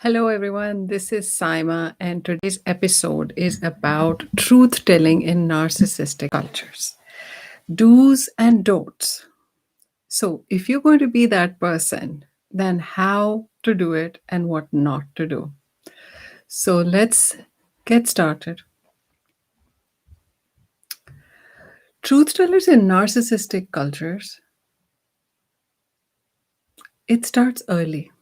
Hello, everyone. This is Saima, and today's episode is about truth telling in narcissistic cultures, do's and don'ts. So, if you're going to be that person, then how to do it and what not to do. So, let's get started. Truth tellers in narcissistic cultures, it starts early.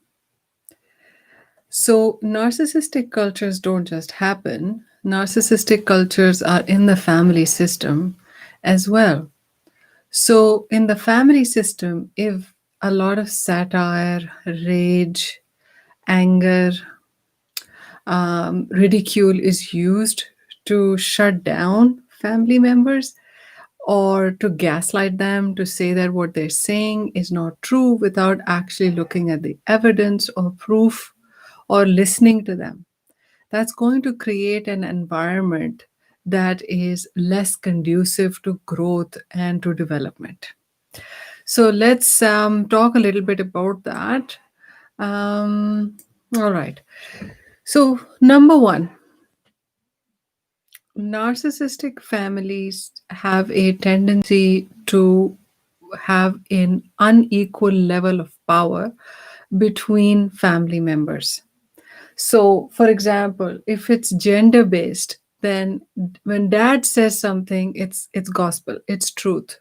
So, narcissistic cultures don't just happen, narcissistic cultures are in the family system as well. So, in the family system, if a lot of satire, rage, anger, ridicule is used to shut down family members or to gaslight them, to say that what they're saying is not true without actually looking at the evidence or proof or listening to them, that's going to create an environment that is less conducive to growth and to development. So let's talk a little bit about that. All right. So, number one, narcissistic families have a tendency to have an unequal level of power between family members. So, for example, if it's gender based, then when dad says something, it's gospel, it's truth.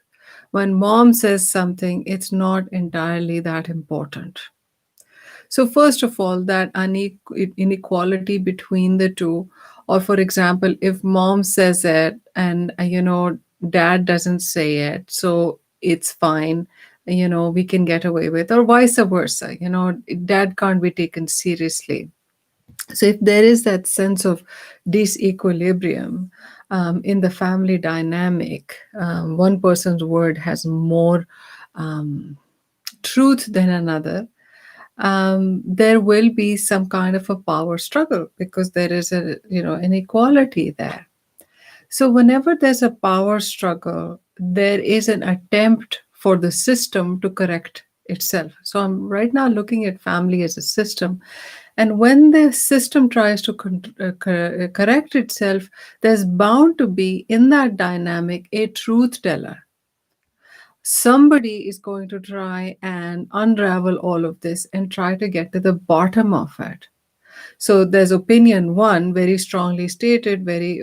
When mom says something, it's not entirely that important. So, first of all, that inequality between the two, or for example, if mom says it and dad doesn't say it, so it's fine, we can get away with, or vice versa, dad can't be taken seriously. So, if there is that sense of disequilibrium in the family dynamic, one person's word has more truth than another, there will be some kind of a power struggle because there is a inequality there. So whenever there's a power struggle, there is an attempt for the system to correct itself. So I'm right now looking at family as a system, and when the system tries to correct itself, there's bound to be in that dynamic a truth teller. Somebody is going to try and unravel all of this and try to get to the bottom of it. So there's opinion one, very strongly stated, very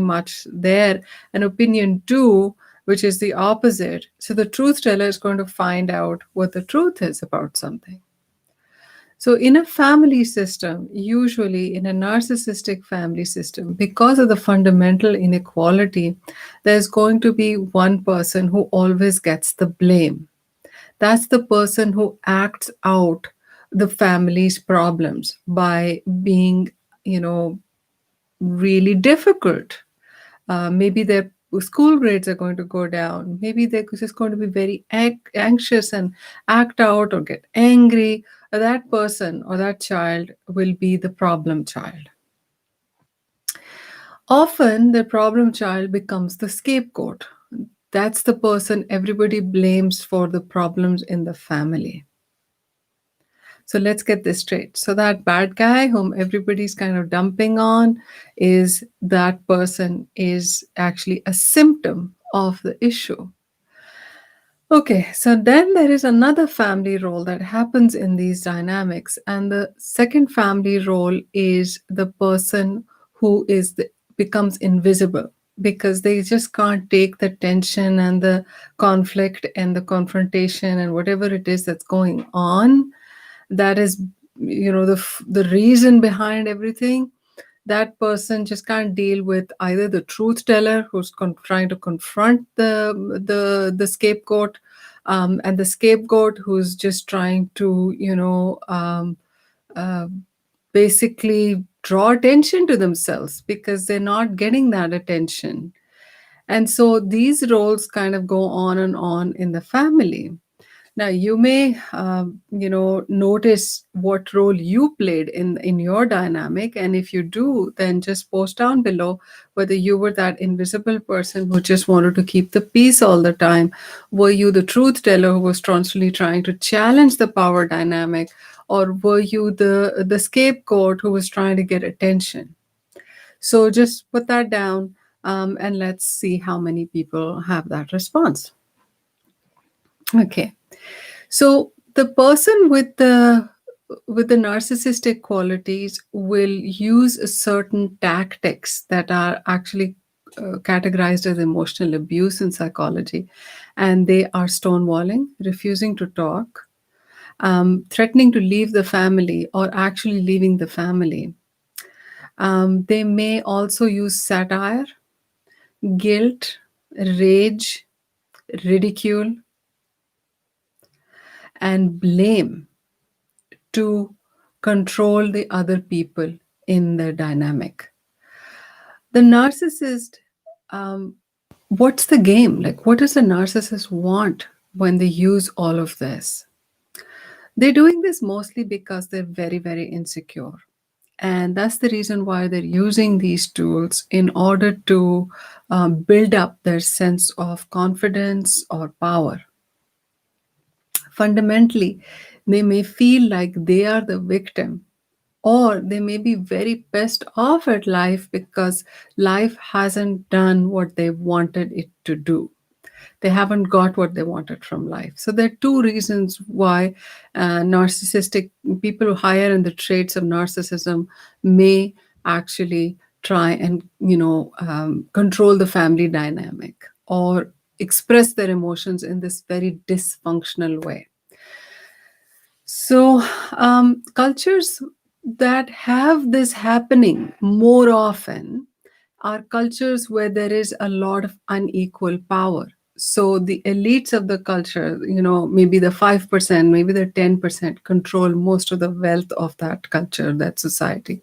much there, and opinion two, which is the opposite. So the truth teller is going to find out what the truth is about something. So, in a family system, usually in a narcissistic family system, because of the fundamental inequality, there's going to be one person who always gets the blame. That's the person who acts out the family's problems by being, really difficult. Maybe their school grades are going to go down. Maybe they're just going to be very anxious and act out or get angry. That person or that child will be the problem child. Often, the problem child becomes the scapegoat. That's the person everybody blames for the problems in the family. So let's get this straight. So that bad guy whom everybody's kind of dumping on, is that person is actually a symptom of the issue. Okay, so then there is another family role that happens in these dynamics, and the second family role is the person who becomes invisible because they just can't take the tension and the conflict and the confrontation and whatever it is that's going on. That is, the reason behind everything. That person just can't deal with either the truth teller who's trying to confront the scapegoat, and the scapegoat who's just trying to uh, basically draw attention to themselves because they're not getting that attention. And so these roles kind of go on and on in the family. Now you may, notice what role you played in your dynamic, and if you do, then just post down below whether you were that invisible person who just wanted to keep the peace all the time. Were you the truth teller who was constantly trying to challenge the power dynamic, or were you the scapegoat who was trying to get attention? So just put that down, and let's see how many people have that response. Okay. So the person with the narcissistic qualities will use certain tactics that are actually categorized as emotional abuse in psychology, and they are stonewalling, refusing to talk, threatening to leave the family, or actually leaving the family. They may also use satire, guilt, rage, ridicule, and blame to control the other people in the dynamic. The narcissist, um, what's the game? Like, what does the narcissist want when they use all of this? They're doing this mostly because they're very, very insecure. And that's the reason why they're using these tools in order to build up their sense of confidence or power. Fundamentally, they may feel like they are the victim, or they may be very pissed off at life because life hasn't done what they wanted it to do. They haven't got what they wanted from life. So there are two reasons why narcissistic people who hire in the traits of narcissism may actually try and control the family dynamic or express their emotions in this very dysfunctional way. So, cultures that have this happening more often are cultures where there is a lot of unequal power. So, the elites of the culture, maybe the 5%, maybe the 10% control most of the wealth of that culture, that society.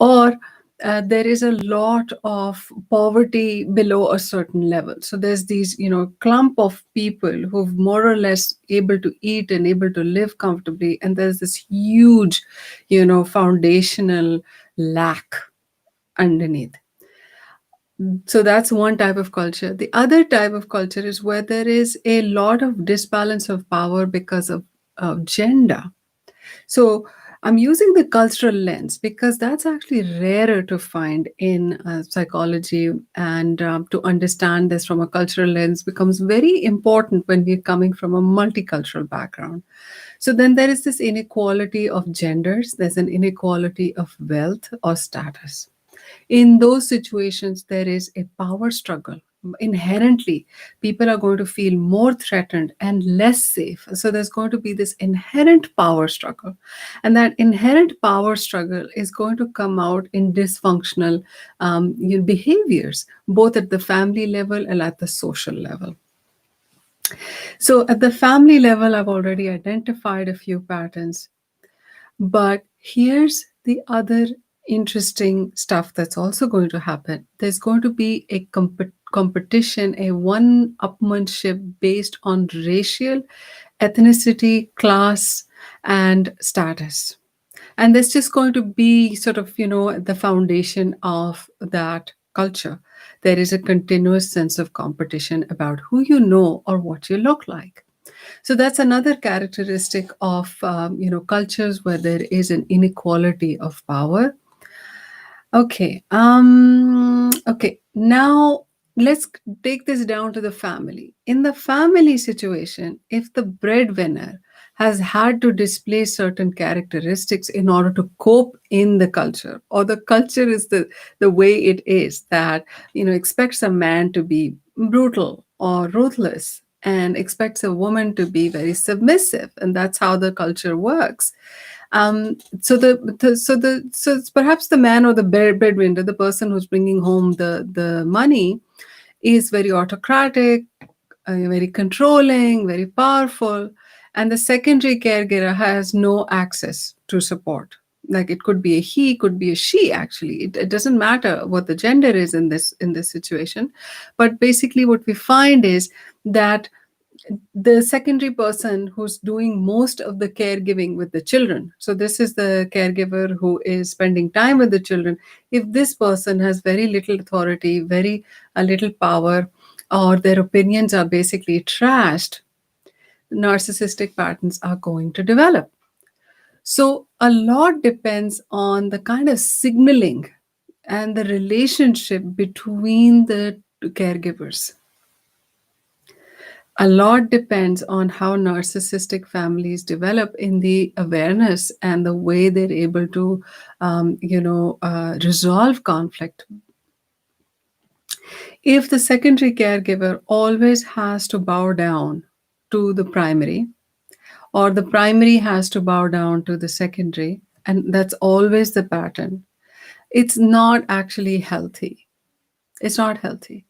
Or there is a lot of poverty below a certain level. So there's these, clump of people who've more or less able to eat and able to live comfortably, and there's this huge, foundational lack underneath. So that's one type of culture. The other type of culture is where there is a lot of disbalance of power because of gender. So I'm using the cultural lens because that's actually rarer to find in psychology, and to understand this from a cultural lens becomes very important when we're coming from a multicultural background. So then there is this inequality of genders, there's an inequality of wealth or status. In those situations, there is a power struggle. Inherently, people are going to feel more threatened and less safe. So there's going to be this inherent power struggle. And that inherent power struggle is going to come out in dysfunctional behaviors, both at the family level and at the social level. So at the family level, I've already identified a few patterns. But here's the other interesting stuff that's also going to happen. There's going to be a competition, a one-upmanship based on racial, ethnicity, class, and status. And that's just going to be sort of, the foundation of that culture. There is a continuous sense of competition about who you know or what you look like. So that's another characteristic of cultures where there is an inequality of power. Okay. Okay. Now let's take this down to the family. In the family situation, if the breadwinner has had to display certain characteristics in order to cope in the culture, or the culture is the way it is, that expects a man to be brutal or ruthless and expects a woman to be very submissive, and that's how the culture works. So it's perhaps the man or the breadwinner, the person who's bringing home the money, is very autocratic, very controlling, very powerful, and the secondary caregiver has no access to support. Like, it could be a he, could be a she. Actually, it doesn't matter what the gender is in this situation, but basically, what we find is that the secondary person who's doing most of the caregiving with the children. So this is the caregiver who is spending time with the children. If this person has very little authority, very little power, or their opinions are basically trashed, narcissistic patterns are going to develop. So a lot depends on the kind of signaling and the relationship between the caregivers. A lot depends on how narcissistic families develop in the awareness and the way they're able to, resolve conflict. If the secondary caregiver always has to bow down to the primary, or the primary has to bow down to the secondary, and that's always the pattern, it's not actually healthy. It's not healthy.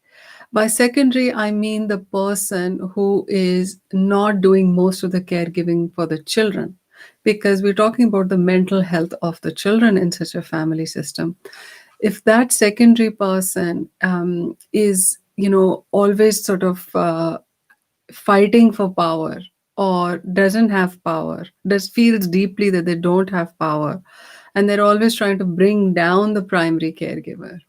By secondary, I mean the person who is not doing most of the caregiving for the children, because we're talking about the mental health of the children in such a family system. If that secondary person is, always sort of fighting for power, or doesn't have power, does feels deeply that they don't have power, and they're always trying to bring down the primary caregiver,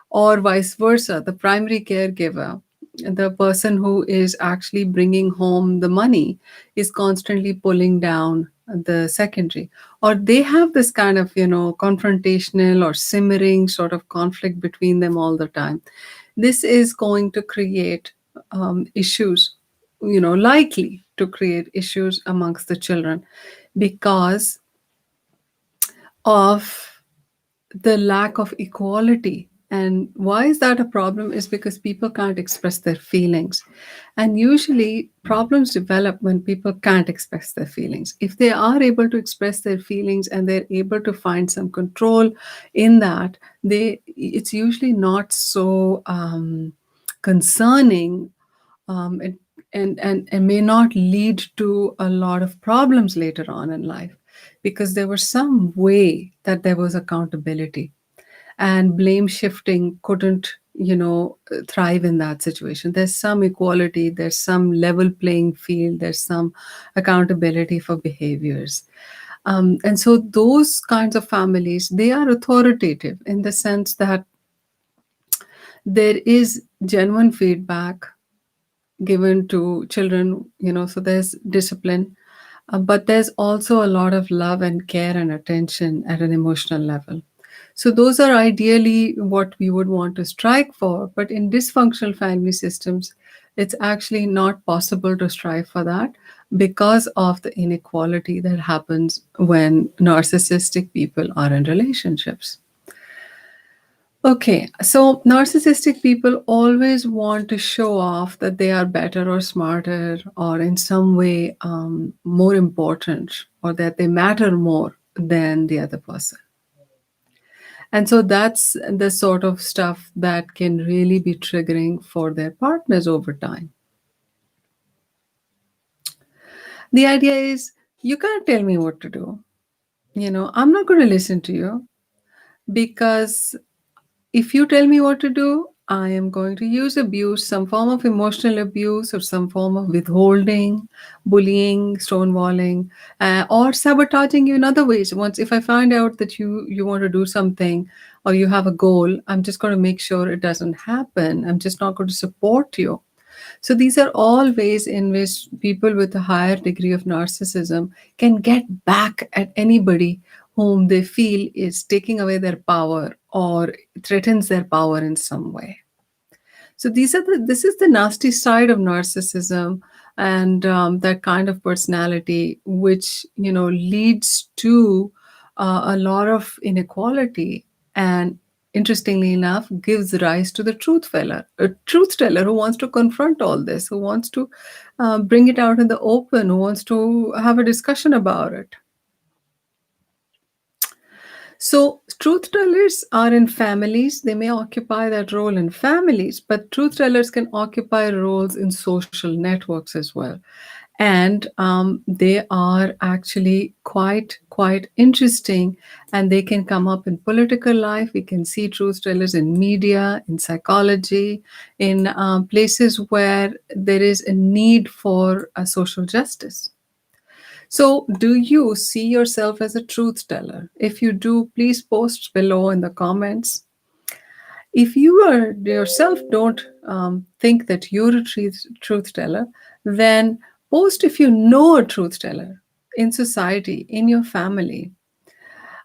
or vice versa, the primary caregiver, the person who is actually bringing home the money, is constantly pulling down the secondary, or they have this kind of, confrontational or simmering sort of conflict between them all the time. This is going to create issues, likely to create issues amongst the children, because of the lack of equality. And why is that a problem? Is because people can't express their feelings. And usually problems develop when people can't express their feelings. If they are able to express their feelings and they're able to find some control in that, it's usually not so concerning, it, and may not lead to a lot of problems later on in life, because there was some way that there was accountability, and blame shifting couldn't, thrive in that situation. There's some equality, there's some level playing field, there's some accountability for behaviors. And so those kinds of families, they are authoritative in the sense that there is genuine feedback given to children, so there's discipline, but there's also a lot of love and care and attention at an emotional level. So those are ideally what we would want to strike for, but in dysfunctional family systems, it's actually not possible to strive for that, because of the inequality that happens when narcissistic people are in relationships. Okay, so narcissistic people always want to show off that they are better or smarter, or in some way more important, or that they matter more than the other person. And so that's the sort of stuff that can really be triggering for their partners over time. The idea is, you can't tell me what to do. I'm not going to listen to you, because if you tell me what to do, I am going to use abuse, some form of emotional abuse, or some form of withholding, bullying, stonewalling, or sabotaging you in other ways. Once, if I find out that you want to do something, or you have a goal, I'm just going to make sure it doesn't happen. I'm just not going to support you. So these are all ways in which people with a higher degree of narcissism can get back at anybody whom they feel is taking away their power or threatens their power in some way. So this is the nasty side of narcissism, and that kind of personality, which leads to a lot of inequality, and interestingly enough, gives rise to the truth teller, a truth teller who wants to confront all this, who wants to bring it out in the open, who wants to have a discussion about it. So, truth tellers are in families. They may occupy that role in families, but truth tellers can occupy roles in social networks as well. and they are actually quite interesting, and they can come up in political life. We can see truth tellers in media, in psychology, in places where there is a need for a social justice. So do you see yourself as a truth teller? If you do, please post below in the comments. If you are yourself don't think that you're a truth teller, then post if you know a truth teller in society, in your family,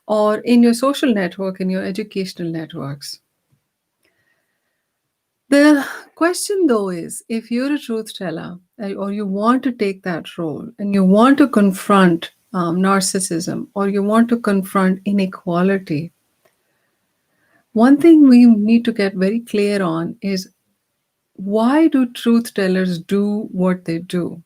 or in your social network, in your educational networks. The question though is, if you're a truth teller or you want to take that role and you want to confront narcissism or you want to confront inequality, one thing we need to get very clear on is, why do truth tellers do what they do?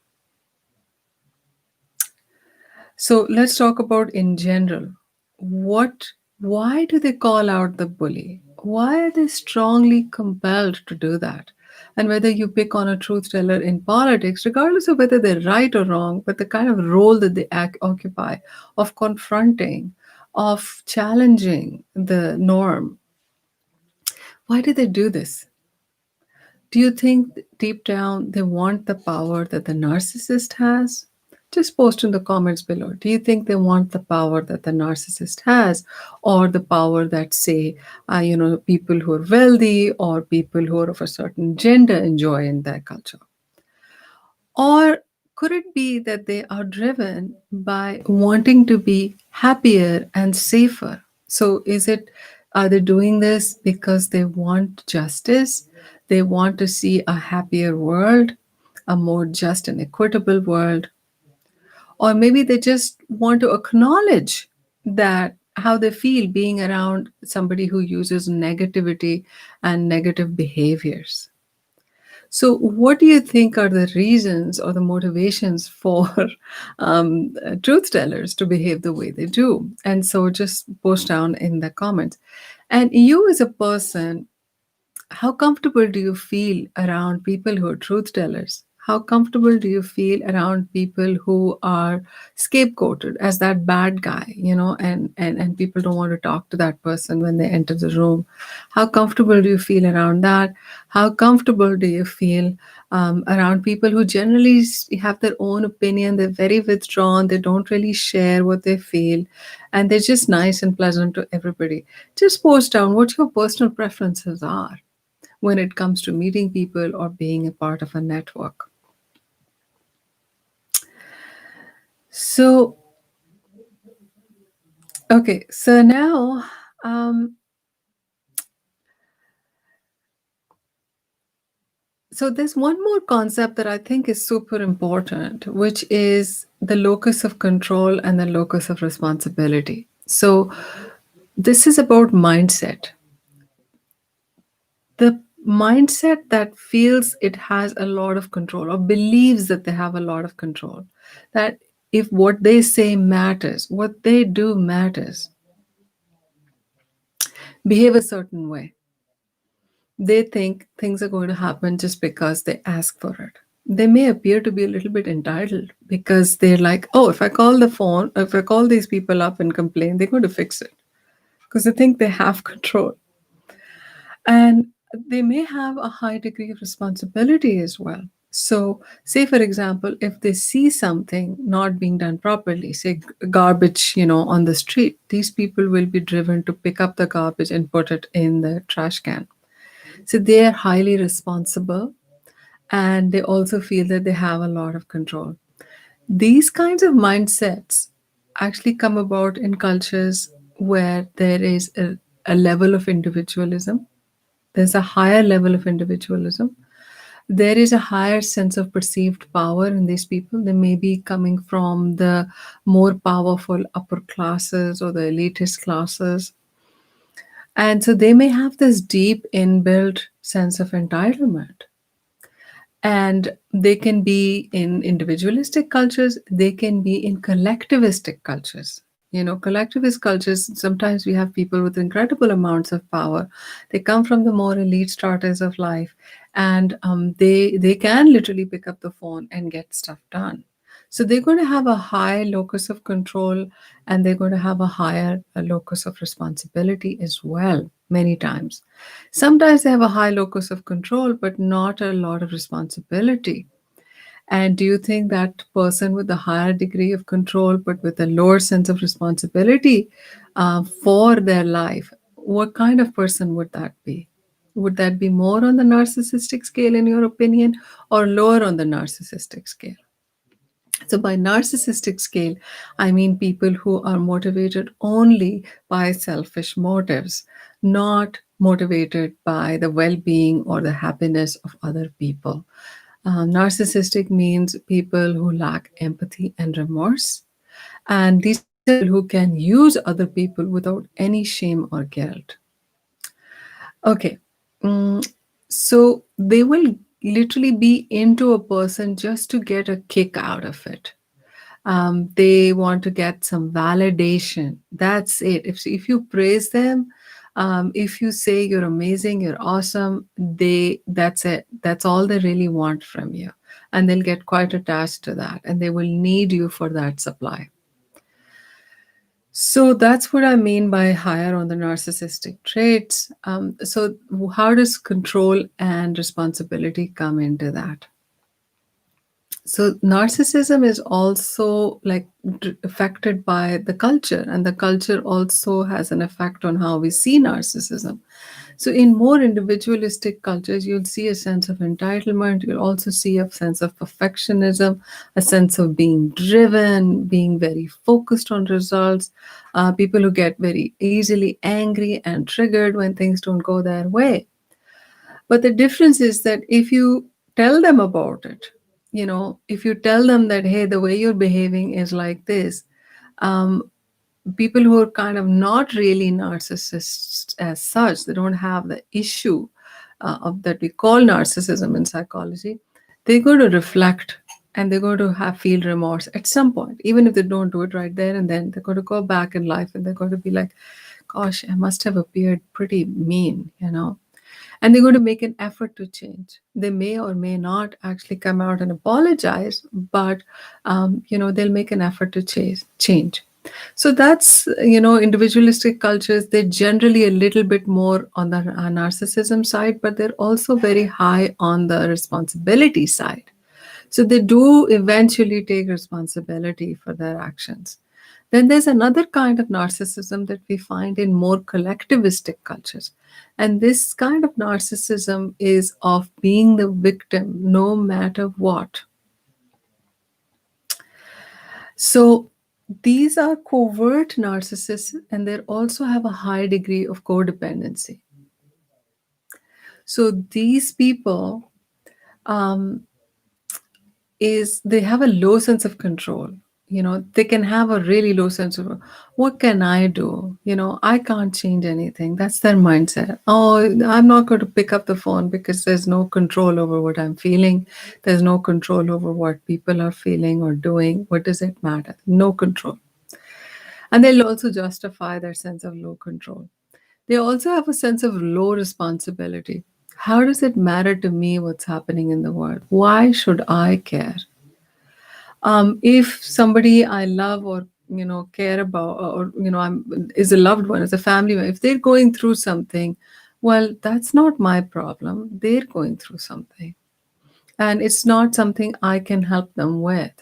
So let's talk about in general. What why do they call out the bully? Why are they strongly compelled to do that? And whether you pick on a truth teller in politics, regardless of whether they're right or wrong, but the kind of role that they occupy of confronting, of challenging the norm, why do they do this? Do you think deep down they want the power that the narcissist has? Just post in the comments below. Do you think they want the power that the narcissist has, or the power that, say, people who are wealthy or people who are of a certain gender enjoy in their culture? Or could it be that they are driven by wanting to be happier and safer? So, are they doing this because they want justice? They want to see a happier world, a more just and equitable world? Or maybe they just want to acknowledge that how they feel being around somebody who uses negativity and negative behaviors. So, what do you think are the reasons or the motivations for truth tellers to behave the way they do? And so, just post down in the comments. And you, as a person, how comfortable do you feel around people who are truth tellers? How comfortable do you feel around people who are scapegoated as that bad guy, and people don't want to talk to that person when they enter the room? How comfortable do you feel around that? How comfortable do you feel around people who generally have their own opinion? They're very withdrawn, they don't really share what they feel, and they're just nice and pleasant to everybody. Just post down what your personal preferences are when it comes to meeting people or being a part of a network. So, okay, so now, so there's one more concept that I think is super important, which is the locus of control and the locus of responsibility. So, this is about mindset. The mindset that feels it has a lot of control or believes that they have a lot of control, that if what they say matters, what they do matters, behave a certain way. They think things are going to happen just because they ask for it. They may appear to be a little bit entitled because they're like, oh, if I call the phone, if I call these people up and complain, they're going to fix it because they think they have control. And they may have a high degree of responsibility as well. So, say for example, if they see something not being done properly, say garbage, on the street, these people will be driven to pick up the garbage and put it in the trash can. So they are highly responsible, and they also feel that they have a lot of control. These kinds of mindsets actually come about in cultures where there is a level of individualism. There's a higher level of individualism. There is a higher sense of perceived power in these people. They may be coming from the more powerful upper classes or the elitist classes. And so they may have this deep inbuilt sense of entitlement. And they can be in individualistic cultures, they can be in collectivistic cultures. Collectivist cultures, sometimes we have people with incredible amounts of power. They come from the more elite stratas of life, and they can literally pick up the phone and get stuff done. So they're going to have a high locus of control, and they're going to have a higher locus of responsibility as well, many times. Sometimes they have a high locus of control, but not a lot of responsibility. And do you think that person with a higher degree of control but with a lower sense of responsibility for their life, what kind of person would that be? Would that be more on the narcissistic scale, in your opinion, or lower on the narcissistic scale? So, by narcissistic scale, I mean people who are motivated only by selfish motives, not motivated by the well being or the happiness of other people. Narcissistic means people who lack empathy and remorse. And these are people who can use other people without any shame or guilt. Okay. Mm, so they will literally be into a person just to get a kick out of it. They want to get some validation. That's it. If you praise them, if you say you're amazing, you're awesome, that's it. That's all they really want from you, and they'll get quite attached to that, and they will need you for that supply. So that's what I mean by higher on the narcissistic traits. So how does control and responsibility come into that? So narcissism is also like affected by the culture, and the culture also has an effect on how we see narcissism. So in more individualistic cultures, you'll see a sense of entitlement. You'll also see a sense of perfectionism, a sense of being driven, being very focused on results. People who get very easily angry and triggered when things don't go their way. But the difference is that if you tell them about it, if you tell them that, hey, the way you're behaving is like this, um, people who are kind of not really narcissists as such, they don't have the issue of that we call narcissism in psychology, they're going to reflect, and they're going to have feel remorse at some point, even if they don't do it right there and then. They're going to go back in life and they're going to be like, gosh, I must have appeared pretty mean. And they're going to make an effort to change. They may or may not actually come out and apologize, but they'll make an effort to change. So that's, individualistic cultures, they're generally a little bit more on the narcissism side, but they're also very high on the responsibility side. So they do eventually take responsibility for their actions. Then there's another kind of narcissism that we find in more collectivistic cultures. And this kind of narcissism is of being the victim no matter what. So these are covert narcissists, and they also have a high degree of codependency. So these people they have a low sense of control. They can have a really low sense of, what can I do? I can't change anything. That's their mindset. Oh, I'm not going to pick up the phone because there's no control over what I'm feeling. There's no control over what people are feeling or doing. What does it matter? No control. And they'll also justify their sense of low control. They also have a sense of low responsibility. How does it matter to me what's happening in the world? Why should I care? If somebody I love or care about, or is a loved one, is a family member, if they're going through something, well, that's not my problem. They're going through something, and it's not something I can help them with.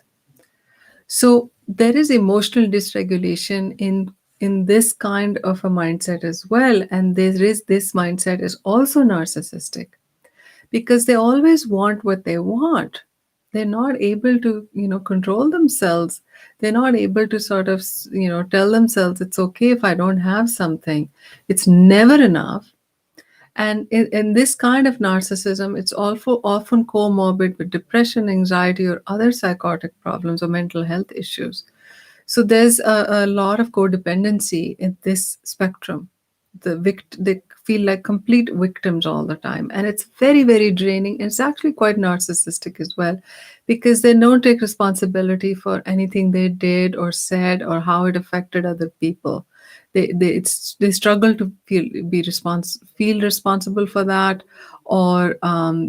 So there is emotional dysregulation in this kind of a mindset as well, and there is this mindset is also narcissistic because they always want what they want. They're not able to control themselves. They're not able to sort of tell themselves it's okay if I don't have something. It's never enough. And in this kind of narcissism, it's also often comorbid with depression, anxiety, or other psychotic problems or mental health issues. So there's a lot of codependency in this spectrum. They feel like complete victims all the time, and it's very, very draining. It's actually quite narcissistic as well, because they don't take responsibility for anything they did or said or how it affected other people. They struggle to feel responsible for that, or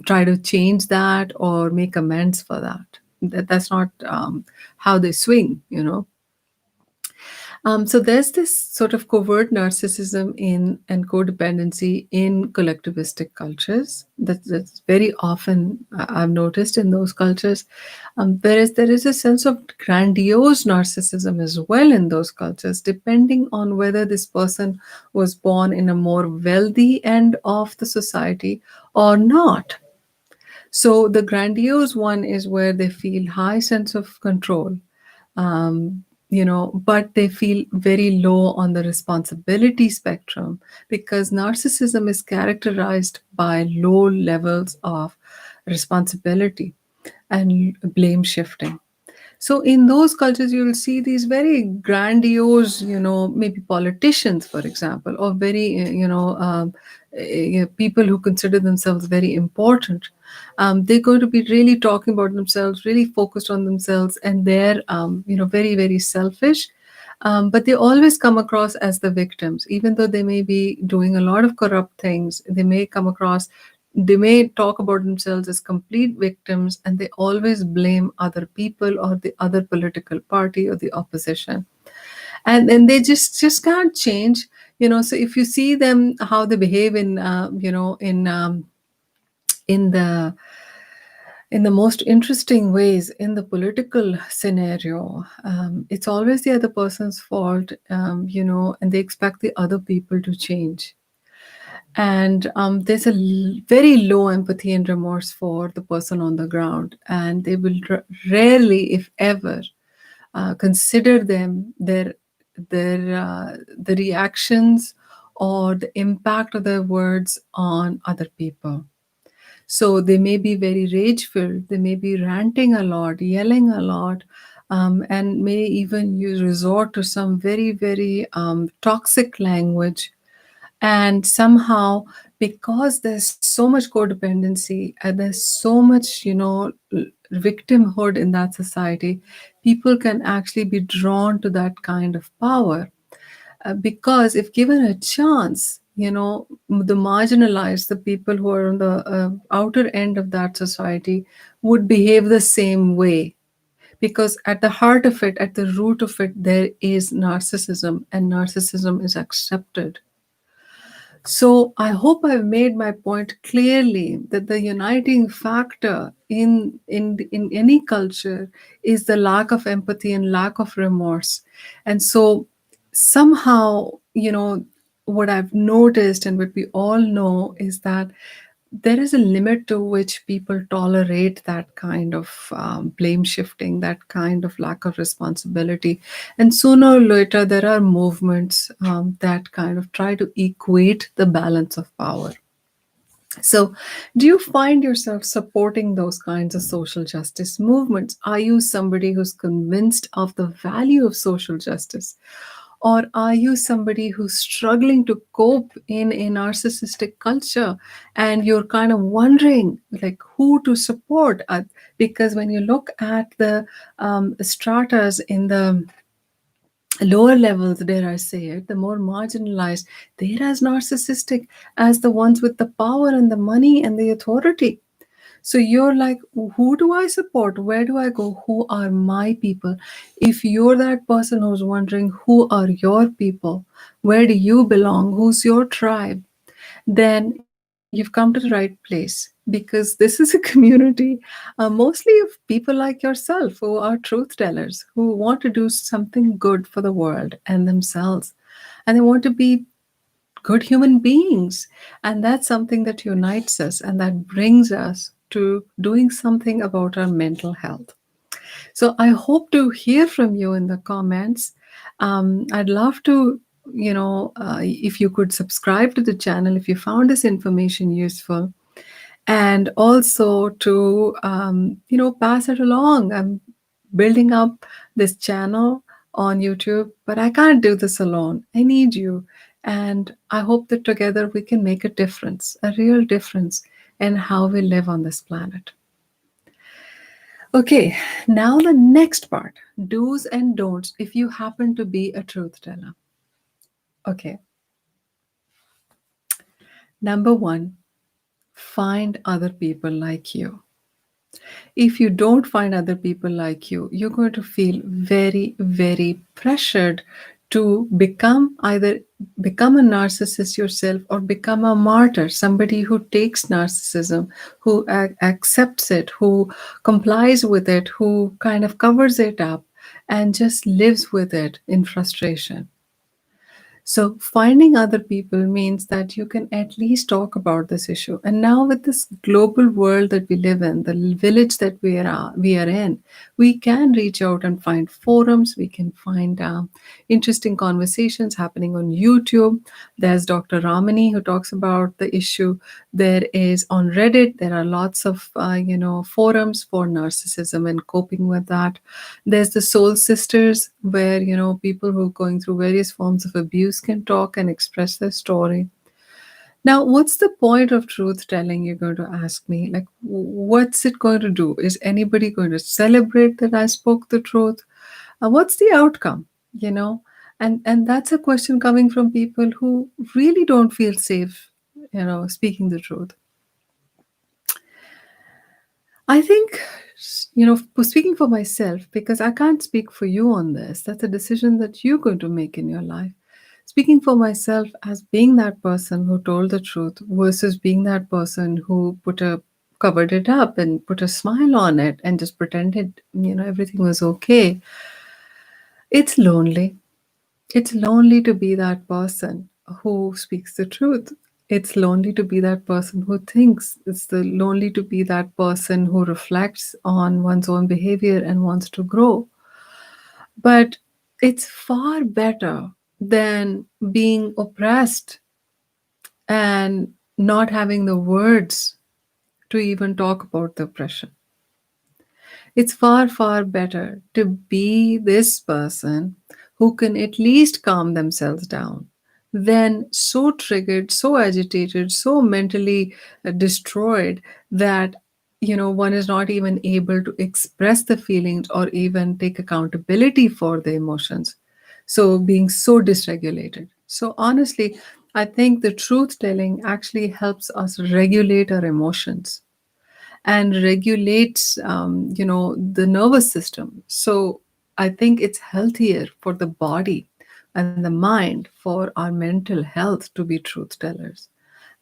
try to change that or make amends for that. That's not how they swing, you know. So there's this sort of covert narcissism in and codependency in collectivistic cultures. That's very often I've noticed in those cultures. Whereas there is a sense of grandiose narcissism as well in those cultures, depending on whether this person was born in a more wealthy end of the society or not. So the grandiose one is where they feel high sense of control, but they feel very low on the responsibility spectrum because narcissism is characterized by low levels of responsibility and blame shifting. So in those cultures, you will see these very grandiose, maybe politicians, for example, or very, people who consider themselves very important. They're going to be really talking about themselves, really focused on themselves, and they're, very, very selfish. But they always come across as the victims, even though they may be doing a lot of corrupt things. They may talk about themselves as complete victims, and they always blame other people or the other political party or the opposition. And then they just can't change. So if you see them, how they behave in the most interesting ways in the political scenario, it's always the other person's fault, and they expect the other people to change. And there's a very low empathy and remorse for the person on the ground, and they will rarely, if ever, consider the reactions or the impact of their words on other people. So they may be very rage filled, they may be ranting a lot, yelling a lot, and may even resort to some very, very toxic language. And somehow, because there's so much codependency and there's so much, victimhood in that society, people can actually be drawn to that kind of power. Because if given a chance, the marginalized, the people who are on the outer end of that society, would behave the same way. Because at the heart of it, at the root of it, there is narcissism, and narcissism is accepted. So I hope I've made my point clearly that the uniting factor in any culture is the lack of empathy and lack of remorse. And so somehow, what I've noticed and what we all know is that there is a limit to which people tolerate that kind of blame shifting, that kind of lack of responsibility. And sooner or later, there are movements that kind of try to equate the balance of power. So, do you find yourself supporting those kinds of social justice movements? Are you somebody who's convinced of the value of social justice? Or are you somebody who's struggling to cope in a narcissistic culture and you're kind of wondering like who to support? Because when you look at the stratas in the lower levels, dare I say it, the more marginalized, they're as narcissistic as the ones with the power and the money and the authority. So you're like, who do I support? Where do I go? Who are my people? If you're that person who's wondering who are your people, where do you belong? Who's your tribe? Then you've come to the right place, because this is a community mostly of people like yourself who are truth tellers, who want to do something good for the world and themselves. And they want to be good human beings. And that's something that unites us and that brings us to doing something about our mental health. So I hope to hear from you in the comments. I'd love to, if you could subscribe to the channel if you found this information useful, and also to, pass it along. I'm building up this channel on YouTube, but I can't do this alone. I need you. And I hope that together we can make a difference, a real difference in how we live on this planet. Okay, now the next part, do's and don'ts if you happen to be a truth teller. Okay. Number one, find other people like you. If you don't find other people like you, you're going to feel very, very pressured to become either become a narcissist yourself or become a martyr, somebody who takes narcissism, who accepts it, who complies with it, who kind of covers it up and just lives with it in frustration. So, finding other people means that you can at least talk about this issue. And now, with this global world that we live in, the village that we are in, we can reach out and find forums. We can find interesting conversations happening on YouTube. There's Dr. Ramani who talks about the issue. There is on Reddit. There are lots of forums for narcissism and coping with that. There's the Soul Sisters, where people who are going through various forms of abuse can talk and express their story. Now, what's the point of truth telling? You're going to ask me. Like, what's it going to do? Is anybody going to celebrate that I spoke the truth? What's the outcome? You know, and that's a question coming from people who really don't feel safe. Speaking the truth. I think, speaking for myself, because I can't speak for you on this, that's a decision that you're going to make in your life. Speaking for myself as being that person who told the truth versus being that person who covered it up and put a smile on it and just pretended, everything was okay. It's lonely. It's lonely to be that person who speaks the truth. It's lonely to be that person who thinks. It's lonely to be that person who reflects on one's own behavior and wants to grow. But it's far better than being oppressed and not having the words to even talk about the oppression. It's far, far better to be this person who can at least calm themselves down than so triggered, so agitated, so mentally destroyed that one is not even able to express the feelings or even take accountability for the emotions. So being so dysregulated. So honestly, I think the truth telling actually helps us regulate our emotions and regulates the nervous system. So I think it's healthier for the body and the mind, for our mental health, to be truth tellers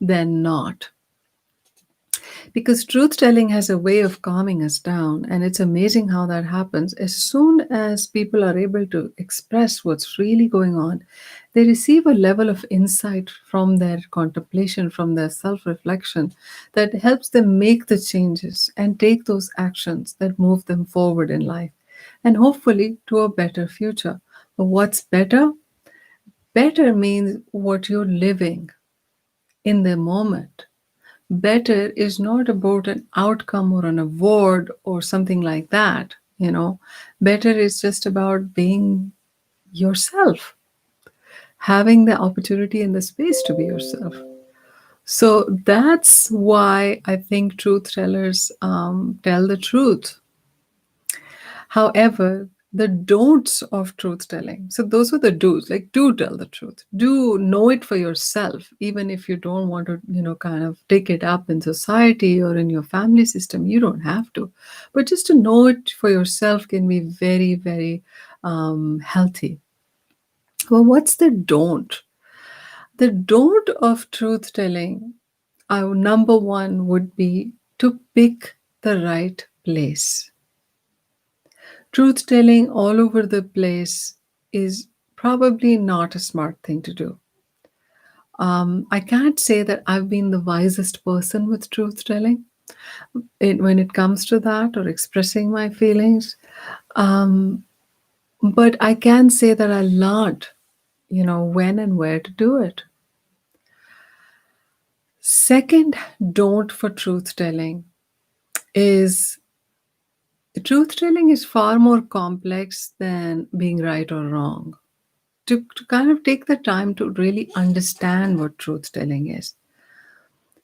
than not. Because truth telling has a way of calming us down, and it's amazing how that happens. As soon as people are able to express what's really going on, they receive a level of insight from their contemplation, from their self reflection, that helps them make the changes and take those actions that move them forward in life and hopefully to a better future. But what's better? Better means what you're living in the moment. Better is not about an outcome or an award or something like that. Better is just about being yourself, having the opportunity and the space to be yourself. So that's why I think truth tellers tell the truth. However, the don'ts of truth telling. So those are the do's. Like, do tell the truth. Do know it for yourself, even if you don't want to, kind of take it up in society or in your family system. You don't have to, but just to know it for yourself can be very, very healthy. Well, what's the don't? The don't of truth telling, number one would be to pick the right place. Truth telling all over the place is probably not a smart thing to do. I can't say that I've been the wisest person with truth telling when it comes to that or expressing my feelings. Um, but I can say that I learned, when and where to do it. Second, don't for truth telling is truth telling is far more complex than being right or wrong. To kind of take the time to really understand what truth telling is.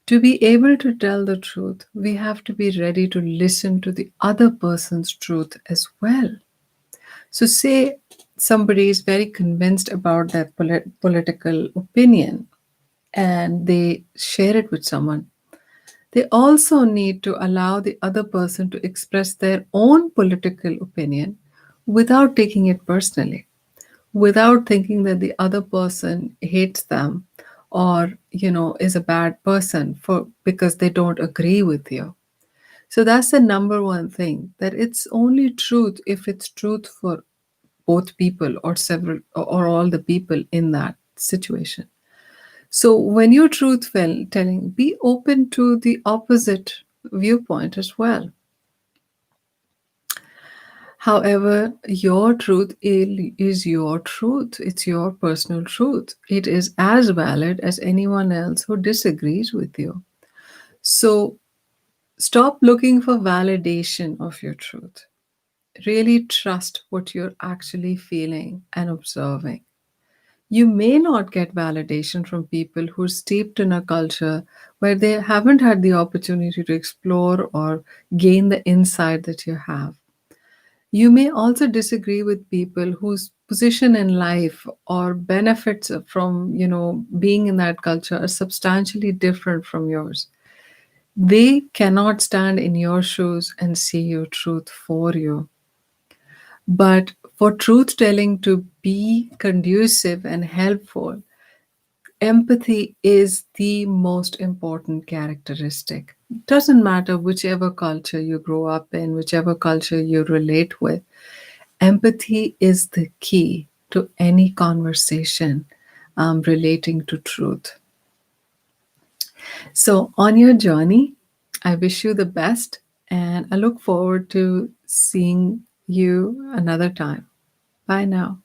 To be able to tell the truth, we have to be ready to listen to the other person's truth as well. So, say somebody is very convinced about their political opinion and they share it with someone. They also need to allow the other person to express their own political opinion without taking it personally, without thinking that the other person hates them or is a bad person for because they don't agree with you. So that's the number one thing, that it's only truth if it's truth for both people or several or all the people in that situation. So when you're telling, be open to the opposite viewpoint as well. However, your truth is your truth. It's your personal truth. It is as valid as anyone else who disagrees with you. So stop looking for validation of your truth. Really trust what you're actually feeling and observing. You may not get validation from people who are steeped in a culture where they haven't had the opportunity to explore or gain the insight that you have. You may also disagree with people whose position in life or benefits from, being in that culture are substantially different from yours. They cannot stand in your shoes and see your truth for you. But for truth telling to be conducive and helpful, empathy is the most important characteristic. Doesn't matter whichever culture you grow up in, whichever culture you relate with, empathy is the key to any conversation relating to truth. So, on your journey, I wish you the best and I look forward to seeing you another time. Bye now.